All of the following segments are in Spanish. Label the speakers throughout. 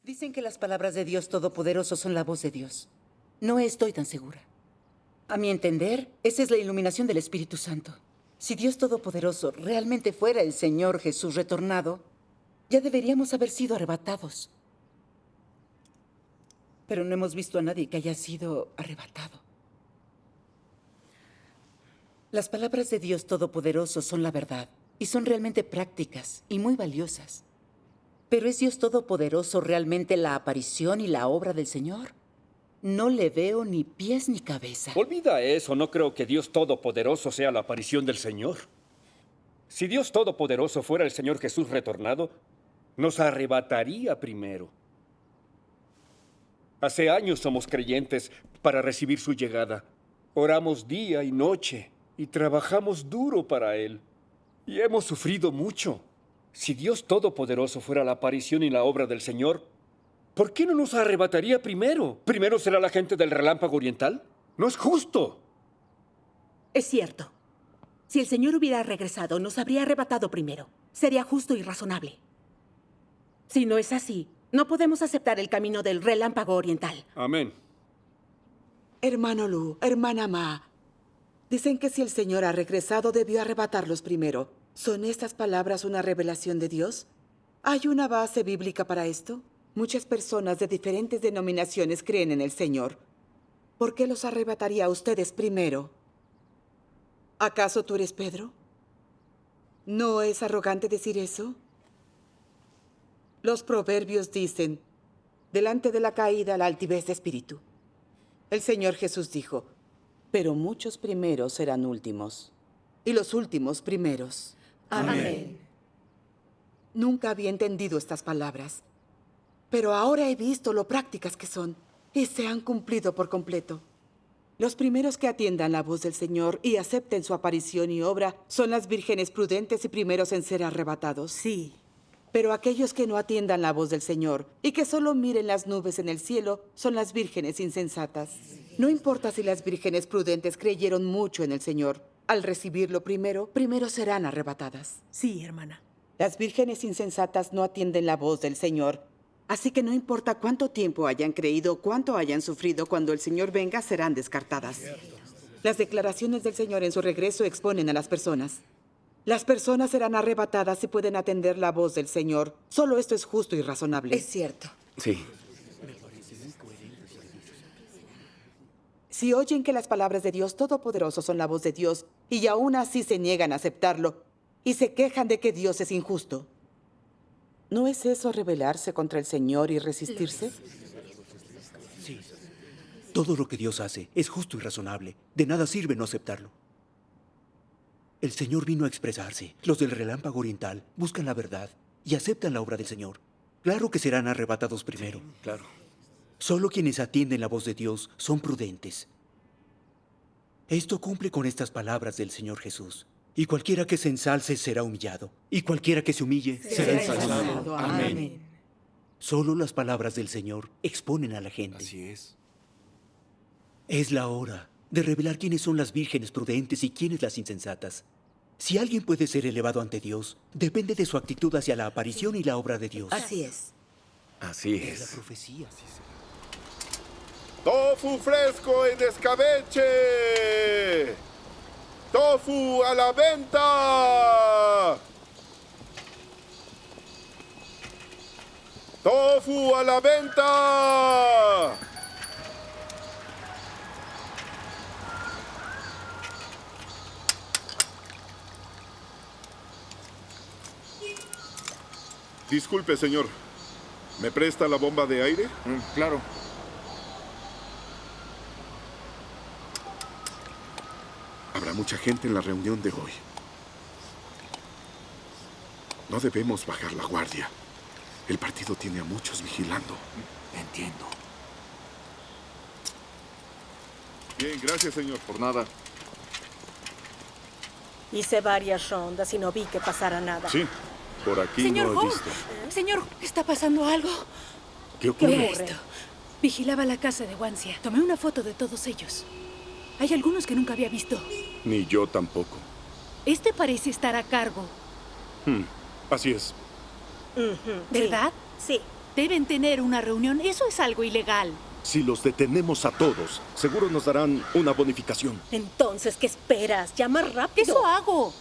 Speaker 1: Dicen que las palabras de Dios Todopoderoso son la voz de Dios. No estoy tan segura. A mi entender, esa es la iluminación del Espíritu Santo. Si Dios Todopoderoso realmente fuera el Señor Jesús retornado, ya deberíamos haber sido arrebatados. Pero no hemos visto a nadie que haya sido arrebatado. Las palabras de Dios Todopoderoso son la verdad y son realmente prácticas y muy valiosas. ¿Pero es Dios Todopoderoso realmente la aparición y la obra del Señor? No le veo ni pies ni cabeza.
Speaker 2: Olvida eso, no creo que Dios Todopoderoso sea la aparición del Señor. Si Dios Todopoderoso fuera el Señor Jesús retornado, nos arrebataría primero. Hace años somos creyentes para recibir su llegada. Oramos día y noche y trabajamos duro para Él. Y hemos sufrido mucho. Si Dios Todopoderoso fuera la aparición y la obra del Señor, ¿por qué no nos arrebataría primero? ¿Primero será la gente del relámpago oriental? No es justo.
Speaker 3: Es cierto. Si el Señor hubiera regresado, nos habría arrebatado primero. Sería justo y razonable. Si no es así, no podemos aceptar el camino del relámpago oriental.
Speaker 2: Amén.
Speaker 4: Hermano Lu, hermana Ma, dicen que si el Señor ha regresado, debió arrebatarlos primero. ¿Son estas palabras una revelación de Dios? ¿Hay una base bíblica para esto? Muchas personas de diferentes denominaciones creen en el Señor. ¿Por qué los arrebataría a ustedes primero? ¿Acaso tú eres Pedro? ¿No es arrogante decir eso? Los proverbios dicen, delante de la caída la altivez de espíritu. El Señor Jesús dijo, pero muchos primeros serán últimos, y los últimos primeros.
Speaker 3: Amén.
Speaker 4: Nunca había entendido estas palabras, pero ahora he visto lo prácticas que son, y se han cumplido por completo. Los primeros que atiendan la voz del Señor y acepten su aparición y obra son las vírgenes prudentes y primeros en ser arrebatados.
Speaker 3: Sí.
Speaker 4: Pero aquellos que no atiendan la voz del Señor y que solo miren las nubes en el cielo son las vírgenes insensatas. No importa si las vírgenes prudentes creyeron mucho en el Señor. Al recibirlo primero serán arrebatadas.
Speaker 3: Sí, hermana.
Speaker 4: Las vírgenes insensatas no atienden la voz del Señor. Así que no importa cuánto tiempo hayan creído, cuánto hayan sufrido, cuando el Señor venga serán descartadas. Las declaraciones del Señor en su regreso exponen a las personas. Las personas serán arrebatadas si pueden atender la voz del Señor. Solo esto es justo y razonable.
Speaker 1: Es cierto.
Speaker 5: Sí.
Speaker 4: Si oyen que las palabras de Dios Todopoderoso son la voz de Dios y aún así se niegan a aceptarlo y se quejan de que Dios es injusto, ¿no es eso rebelarse contra el Señor y resistirse?
Speaker 5: Sí. Todo lo que Dios hace es justo y razonable. De nada sirve no aceptarlo. El Señor vino a expresarse. Los del relámpago oriental buscan la verdad y aceptan la obra del Señor. Claro que serán arrebatados primero.
Speaker 2: Sí, claro.
Speaker 5: Solo quienes atienden la voz de Dios son prudentes. Esto cumple con estas palabras del Señor Jesús. Y cualquiera que se ensalce será humillado. Y cualquiera que se humille será ensalzado.
Speaker 1: Amén.
Speaker 5: Solo las palabras del Señor exponen a la gente.
Speaker 6: Así es.
Speaker 5: Es la hora de revelar quiénes son las vírgenes prudentes y quiénes las insensatas. Si alguien puede ser elevado ante Dios, depende de su actitud hacia la aparición y la obra de Dios.
Speaker 1: Así es.
Speaker 6: Así
Speaker 5: Es la
Speaker 6: es.
Speaker 5: profecía.
Speaker 7: ¡Tofu fresco en escabeche! ¡Tofu a la venta! ¡Tofu a la venta! Disculpe, señor. ¿Me presta la bomba de aire?
Speaker 6: Claro.
Speaker 7: Habrá mucha gente en la reunión de hoy. No debemos bajar la guardia. El partido tiene a muchos vigilando.
Speaker 6: Entiendo.
Speaker 7: Bien, gracias, señor.
Speaker 6: Por nada.
Speaker 8: Hice varias rondas y no vi que pasara nada.
Speaker 7: Sí, por aquí
Speaker 3: Señor
Speaker 7: no he
Speaker 3: Hong,
Speaker 7: visto.
Speaker 3: señor, ¿está pasando algo?
Speaker 7: ¿Qué
Speaker 8: ¿Qué
Speaker 7: ocurre?
Speaker 3: Vea
Speaker 8: ocurre?
Speaker 3: esto. Vigilaba la casa de Wanxia. Tomé una foto de todos ellos. Hay algunos que nunca había visto.
Speaker 7: Ni yo tampoco.
Speaker 3: Este parece estar a cargo.
Speaker 7: Así es.
Speaker 8: Ujú,
Speaker 3: ¿Verdad?
Speaker 8: Sí.
Speaker 9: Deben tener una reunión. Eso es algo ilegal.
Speaker 7: Si los detenemos a todos, seguro nos darán una bonificación.
Speaker 8: Entonces, ¿qué esperas? Llama rápido.
Speaker 9: ¡Eso hago!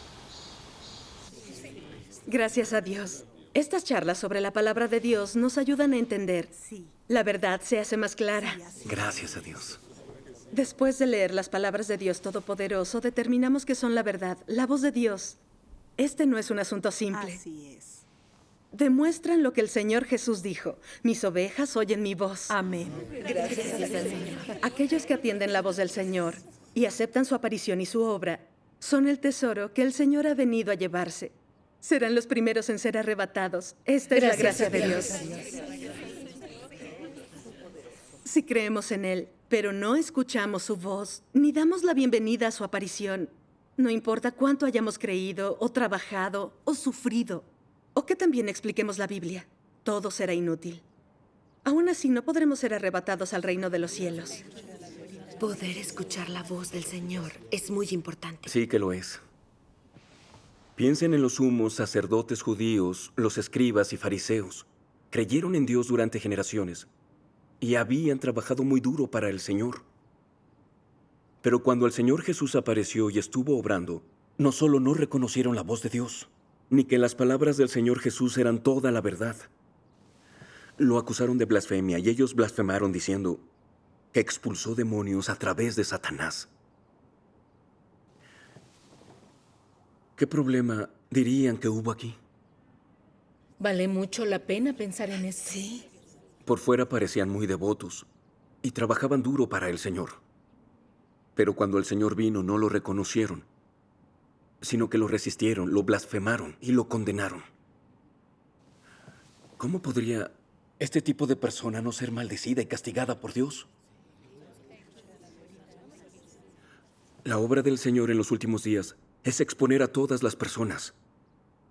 Speaker 3: Gracias a Dios. Estas charlas sobre la palabra de Dios nos ayudan a entender. La verdad se hace más clara.
Speaker 6: Gracias a Dios.
Speaker 3: Después de leer las palabras de Dios Todopoderoso, determinamos que son la verdad, la voz de Dios. Este no es un asunto simple.
Speaker 4: Así es.
Speaker 3: Demuestran lo que el Señor Jesús dijo. Mis ovejas oyen mi voz.
Speaker 9: Amén.
Speaker 3: Aquellos que atienden la voz del Señor y aceptan su aparición y su obra son el tesoro que el Señor ha venido a llevarse. Serán los primeros en ser arrebatados. Esta es la gracia de Dios. Si creemos en Él, pero no escuchamos su voz, ni damos la bienvenida a su aparición, no importa cuánto hayamos creído, o trabajado, o sufrido, o que también expliquemos la Biblia, todo será inútil. Aún así, no podremos ser arrebatados al reino de los cielos.
Speaker 10: Poder escuchar la voz del Señor es muy importante.
Speaker 6: Sí que lo es. Piensen en los sumos sacerdotes judíos, los escribas y fariseos. Creyeron en Dios durante generaciones y habían trabajado muy duro para el Señor. Pero cuando el Señor Jesús apareció y estuvo obrando, no solo no reconocieron la voz de Dios, ni que las palabras del Señor Jesús eran toda la verdad. Lo acusaron de blasfemia y ellos blasfemaron diciendo que expulsó demonios a través de Satanás. ¿Qué problema dirían que hubo aquí?
Speaker 10: Vale mucho la pena pensar en esto.
Speaker 4: Sí.
Speaker 6: Por fuera parecían muy devotos y trabajaban duro para el Señor. Pero cuando el Señor vino no lo reconocieron, sino que lo resistieron, lo blasfemaron y lo condenaron. ¿Cómo podría este tipo de persona no ser maldecida y castigada por Dios? La obra del Señor en los últimos días es exponer a todas las personas,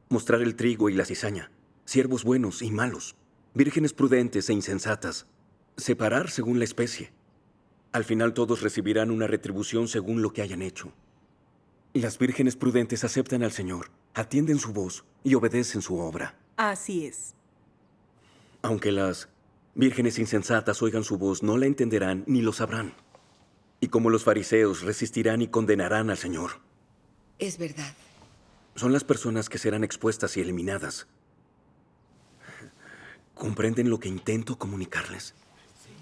Speaker 6: mostrar el trigo y la cizaña, siervos buenos y malos, vírgenes prudentes e insensatas, separar según la especie. Al final todos recibirán una retribución según lo que hayan hecho. Las vírgenes prudentes aceptan al Señor, atienden su voz y obedecen su obra.
Speaker 9: Así es.
Speaker 6: Aunque las vírgenes insensatas oigan su voz, no la entenderán ni lo sabrán. Y como los fariseos resistirán y condenarán al Señor.
Speaker 10: Es verdad.
Speaker 6: Son las personas que serán expuestas y eliminadas. ¿Comprenden lo que intento comunicarles?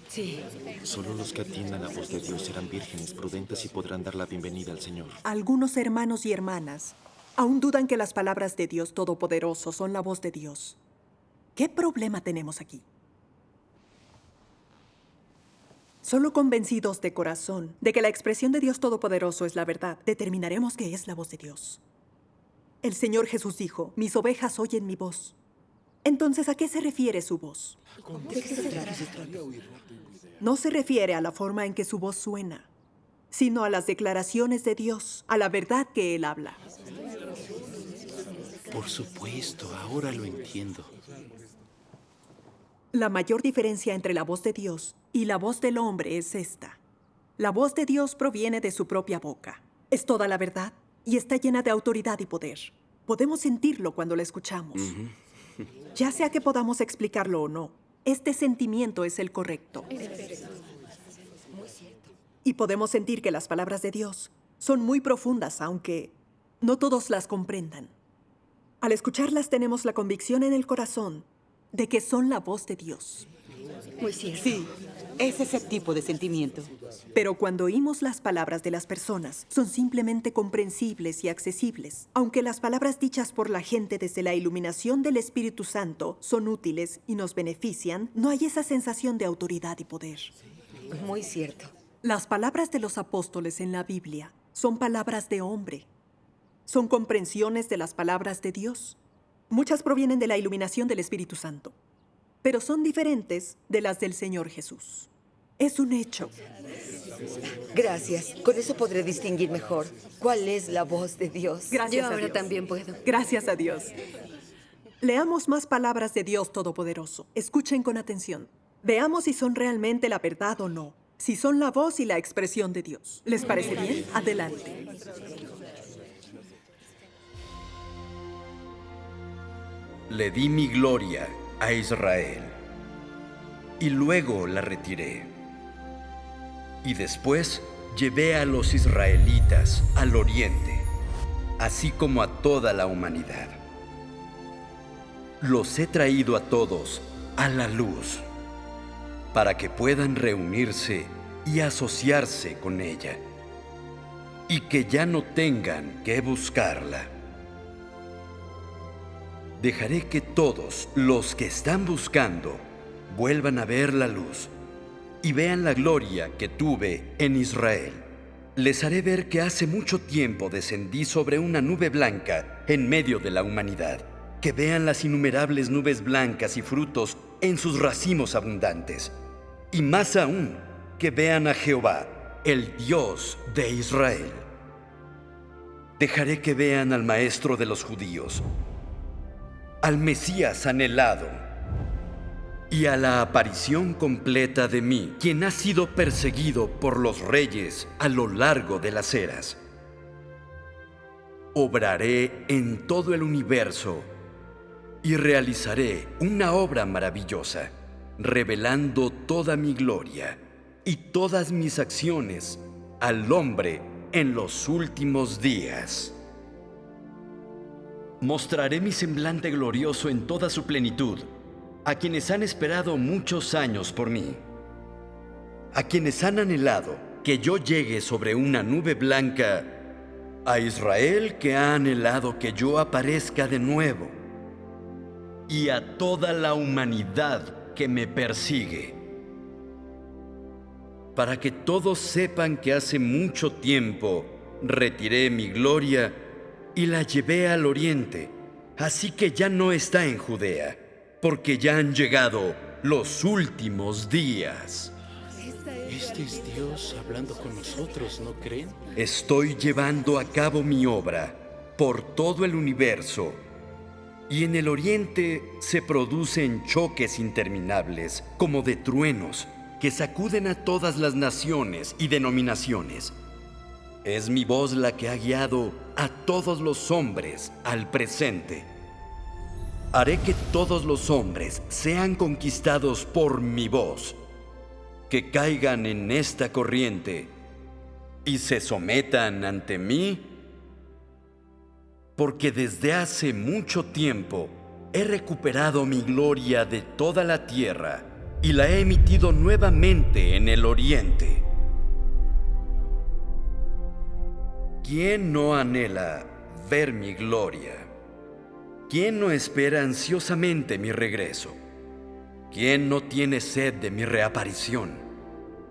Speaker 10: Sí.
Speaker 11: Solo los que atiendan la voz de Dios serán vírgenes prudentes y podrán dar la bienvenida al Señor.
Speaker 12: Algunos hermanos y hermanas aún dudan que las palabras de Dios Todopoderoso son la voz de Dios. ¿Qué problema tenemos aquí? Solo convencidos de corazón de que la expresión de Dios Todopoderoso es la verdad, determinaremos que es la voz de Dios. El Señor Jesús dijo, mis ovejas oyen mi voz. Entonces, ¿a qué se refiere su voz? No se refiere a la forma en que su voz suena, sino a las declaraciones de Dios, a la verdad que Él habla.
Speaker 11: Por supuesto, ahora lo entiendo.
Speaker 12: La mayor diferencia entre la voz de Dios y la voz del hombre es esta. La voz de Dios proviene de su propia boca. Es toda la verdad y está llena de autoridad y poder. Podemos sentirlo cuando la escuchamos. Ya sea que podamos explicarlo o no, este sentimiento es el correcto. Y podemos sentir que las palabras de Dios son muy profundas, aunque no todos las comprendan. Al escucharlas tenemos la convicción en el corazón de que son la voz de Dios.
Speaker 10: Muy cierto.
Speaker 4: Sí, es ese tipo de sentimiento.
Speaker 12: Pero cuando oímos las palabras de las personas, son simplemente comprensibles y accesibles. Aunque las palabras dichas por la gente desde la iluminación del Espíritu Santo son útiles y nos benefician, no hay esa sensación de autoridad y poder.
Speaker 10: Muy cierto.
Speaker 12: Las palabras de los apóstoles en la Biblia son palabras de hombre. Son comprensiones de las palabras de Dios. Muchas provienen de la iluminación del Espíritu Santo, pero son diferentes de las del Señor Jesús. Es un hecho.
Speaker 10: Gracias. Con eso podré distinguir mejor cuál es la voz de Dios.
Speaker 12: Gracias
Speaker 10: Yo
Speaker 12: a
Speaker 10: ahora
Speaker 12: Dios.
Speaker 10: también puedo.
Speaker 12: Gracias a Dios. Leamos más palabras de Dios Todopoderoso. Escuchen con atención. Veamos si son realmente la verdad o no. Si son la voz y la expresión de Dios. ¿Les parece bien? Adelante.
Speaker 13: Le di mi gloria a Israel. y luego la retiré. Y después llevé a los israelitas al oriente, así como a toda la humanidad. Los he traído a todos a la luz, para que puedan reunirse y asociarse con ella, y que ya no tengan que buscarla. Dejaré que todos los que están buscando vuelvan a ver la luz y vean la gloria que tuve en Israel. Les haré ver que hace mucho tiempo descendí sobre una nube blanca en medio de la humanidad, que vean las innumerables nubes blancas y frutos en sus racimos abundantes, y más aún, que vean a Jehová, el Dios de Israel. Dejaré que vean al Maestro de los judíos, al Mesías anhelado, y a la aparición completa de mí, quien ha sido perseguido por los reyes a lo largo de las eras. Obraré en todo el universo y realizaré una obra maravillosa, revelando toda mi gloria y todas mis acciones al hombre en los últimos días. Mostraré mi semblante glorioso en toda su plenitud a quienes han esperado muchos años por mí, a quienes han anhelado que yo llegue sobre una nube blanca, a Israel que ha anhelado que yo aparezca de nuevo, y a toda la humanidad que me persigue, para que todos sepan que hace mucho tiempo retiré mi gloria y la llevé al oriente, así que ya no está en Judea, porque ya han llegado los últimos días.
Speaker 11: Este es Dios hablando con nosotros, ¿no creen?
Speaker 13: Estoy llevando a cabo mi obra por todo el universo, y en el oriente se producen choques interminables, como de truenos, que sacuden a todas las naciones y denominaciones. Es mi voz la que ha guiado a todos los hombres al presente. Haré que todos los hombres sean conquistados por mi voz, que caigan en esta corriente y se sometan ante mí, porque desde hace mucho tiempo he recuperado mi gloria de toda la tierra y la he emitido nuevamente en el oriente. ¿Quién no anhela ver mi gloria? ¿Quién no espera ansiosamente mi regreso? ¿Quién no tiene sed de mi reaparición?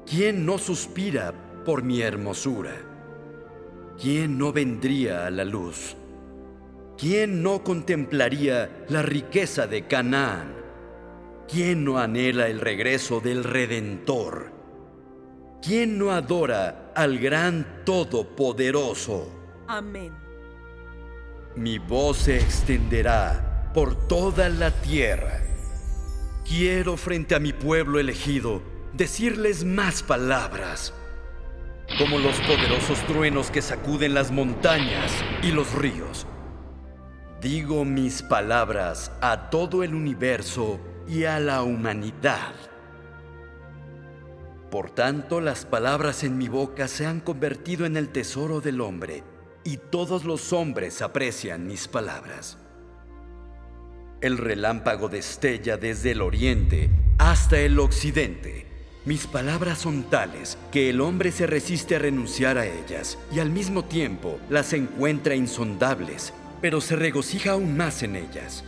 Speaker 13: ¿Quién no suspira por mi hermosura? ¿Quién no vendría a la luz? ¿Quién no contemplaría la riqueza de Canaán? ¿Quién no anhela el regreso del Redentor? ¿Quién no adora al gran Todopoderoso?
Speaker 12: Amén.
Speaker 13: Mi voz se extenderá por toda la tierra. Quiero frente a mi pueblo elegido decirles más palabras, como los poderosos truenos que sacuden las montañas y los ríos. Digo mis palabras a todo el universo y a la humanidad. Por tanto, las palabras en mi boca se han convertido en el tesoro del hombre, y todos los hombres aprecian mis palabras. El relámpago destella desde el oriente hasta el occidente. Mis palabras son tales que el hombre se resiste a renunciar a ellas, y al mismo tiempo las encuentra insondables, pero se regocija aún más en ellas.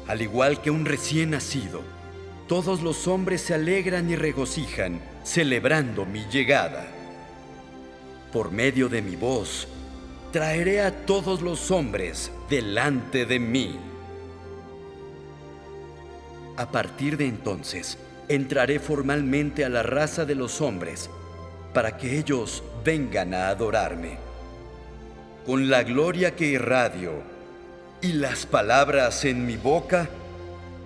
Speaker 13: Al igual que un recién nacido, todos los hombres se alegran y regocijan, celebrando mi llegada. Por medio de mi voz, traeré a todos los hombres delante de mí. A partir de entonces, entraré formalmente a la raza de los hombres, para que ellos vengan a adorarme. Con la gloria que irradio y las palabras en mi boca,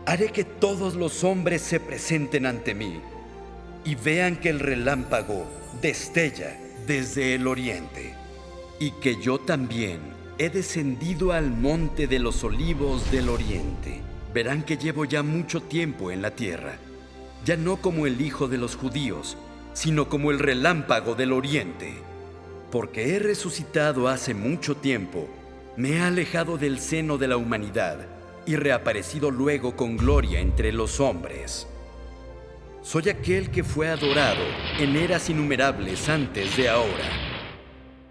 Speaker 13: haré que todos los hombres se presenten ante mí y vean que el relámpago destella desde el oriente, y que yo también he descendido al monte de los olivos del oriente. Verán que llevo ya mucho tiempo en la tierra, ya no como el Hijo de los judíos, sino como el relámpago del oriente. Porque he resucitado hace mucho tiempo, me he alejado del seno de la humanidad y reaparecido luego con gloria entre los hombres. Soy aquel que fue adorado en eras innumerables antes de ahora.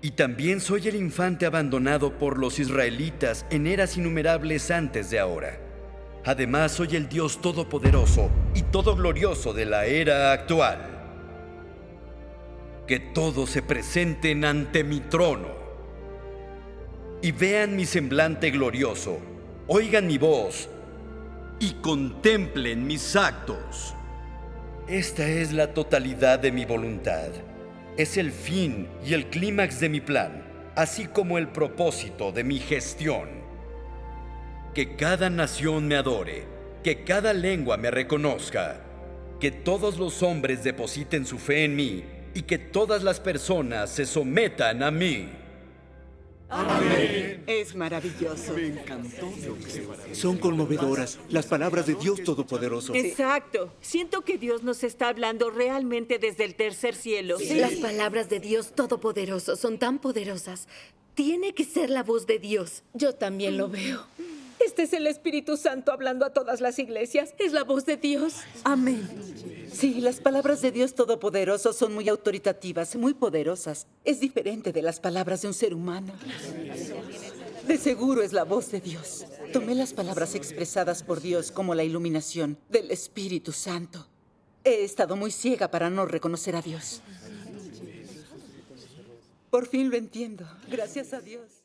Speaker 13: Y también soy el infante abandonado por los israelitas en eras innumerables antes de ahora. Además, soy el Dios todopoderoso y todoglorioso de la era actual. Que todos se presenten ante mi trono y vean mi semblante glorioso, oigan mi voz y contemplen mis actos. Esta es la totalidad de mi voluntad. Es el fin y el clímax de mi plan, así como el propósito de mi gestión. Que cada nación me adore, que cada lengua me reconozca, que todos los hombres depositen su fe en mí y que todas las personas se sometan a mí.
Speaker 4: Amén. Es maravilloso.
Speaker 5: Me encantó. Son conmovedoras las palabras de Dios Todopoderoso.
Speaker 14: Exacto. Siento que Dios nos está hablando realmente desde el tercer cielo.
Speaker 8: Sí. Las palabras de Dios Todopoderoso son tan poderosas. Tiene que ser la voz de Dios. Yo también lo veo.
Speaker 3: Este es el Espíritu Santo hablando a todas las iglesias. Es la voz de Dios.
Speaker 12: Amén.
Speaker 1: Sí, las palabras de Dios Todopoderoso son muy autoritativas, muy poderosas. Es diferente de las palabras de un ser humano. De seguro es la voz de Dios. Tomé las palabras expresadas por Dios como la iluminación del Espíritu Santo. He estado muy ciega para no reconocer a Dios. Por fin lo entiendo. Gracias a Dios.